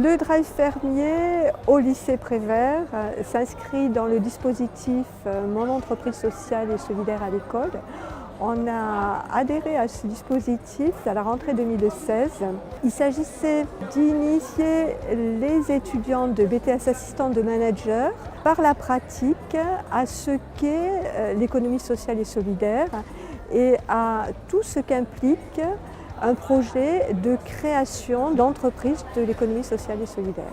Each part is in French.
Le drive fermier au lycée Prévert s'inscrit dans le dispositif Mon entreprise sociale et solidaire à l'école. On a adhéré à ce dispositif à la rentrée 2016. Il s'agissait d'initier les étudiants de BTS assistants de manager par la pratique à ce qu'est l'économie sociale et solidaire et à tout ce qu'implique un projet de création d'entreprise de l'économie sociale et solidaire.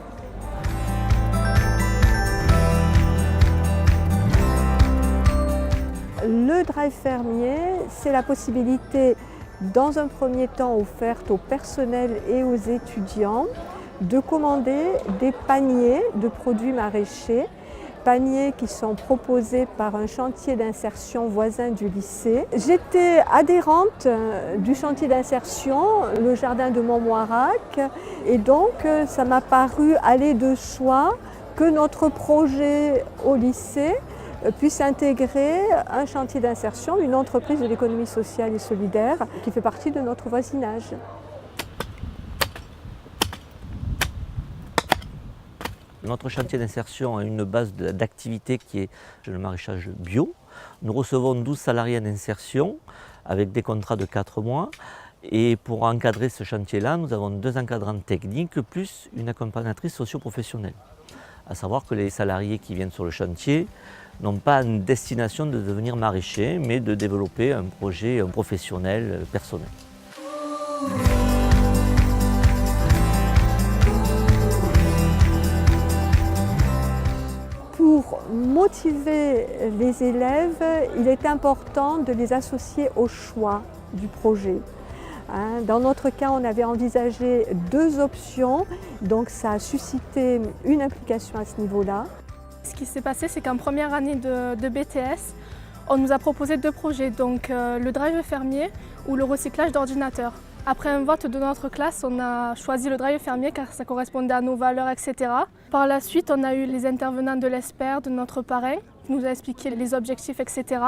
Le drive fermier, c'est la possibilité, dans un premier temps offerte au personnel et aux étudiants, de commander des paniers de produits maraîchers, paniers qui sont proposés par un chantier d'insertion voisin du lycée. J'étais adhérente du chantier d'insertion, le jardin de Montmoirac, et donc ça m'a paru aller de soi que notre projet au lycée puisse intégrer un chantier d'insertion, une entreprise de l'économie sociale et solidaire qui fait partie de notre voisinage. Notre chantier d'insertion a une base d'activité qui est le maraîchage bio. Nous recevons 12 salariés en insertion avec des contrats de 4 mois. Et pour encadrer ce chantier-là, nous avons 2 encadrants techniques plus une accompagnatrice socio-professionnelle. À savoir que les salariés qui viennent sur le chantier n'ont pas une destination de devenir maraîchers, mais de développer un projet professionnel, personnel. Pour motiver les élèves, il est important de les associer au choix du projet. Dans notre cas, on avait envisagé 2 options, donc ça a suscité une implication à ce niveau-là. Ce qui s'est passé, c'est qu'en première année de BTS, on nous a proposé 2 projets, donc le drive fermier ou le recyclage d'ordinateurs. Après un vote de notre classe, on a choisi le drive fermier car ça correspondait à nos valeurs, etc. Par la suite, on a eu les intervenants de l'ESPER, de notre parrain, qui nous a expliqué les objectifs, etc.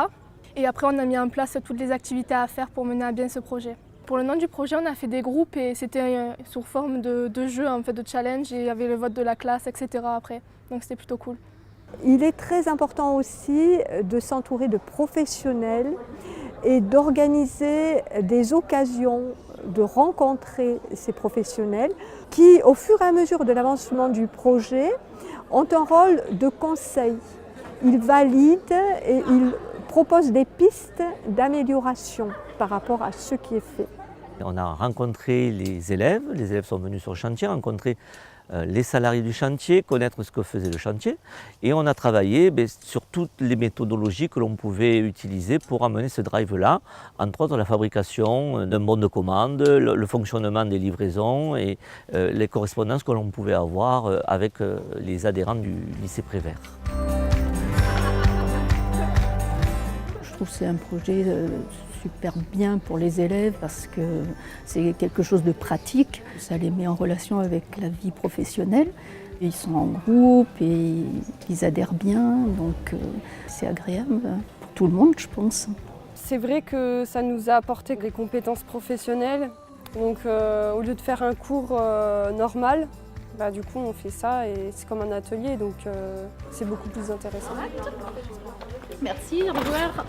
Et après, on a mis en place toutes les activités à faire pour mener à bien ce projet. Pour le nom du projet, on a fait des groupes et c'était sous forme de jeu, en fait, de challenge, et il y avait le vote de la classe, etc. après. Donc c'était plutôt cool. Il est très important aussi de s'entourer de professionnels et d'organiser des occasions de rencontrer ces professionnels qui, au fur et à mesure de l'avancement du projet, ont un rôle de conseil. Ils valident et ils proposent des pistes d'amélioration par rapport à ce qui est fait. On a rencontré les élèves sont venus sur le chantier, rencontrer les salariés du chantier, connaître ce que faisait le chantier, et on a travaillé sur toutes les méthodologies que l'on pouvait utiliser pour amener ce drive-là, entre autres la fabrication d'un bon de commande, le fonctionnement des livraisons et les correspondances que l'on pouvait avoir avec les adhérents du lycée Prévert. Je trouve que c'est un projet super bien pour les élèves parce que c'est quelque chose de pratique. Ça les met en relation avec la vie professionnelle. Ils sont en groupe et ils adhèrent bien, donc c'est agréable pour tout le monde, je pense. C'est vrai que ça nous a apporté des compétences professionnelles. Donc au lieu de faire un cours normal, du coup on fait ça et c'est comme un atelier, donc c'est beaucoup plus intéressant. Merci, au revoir.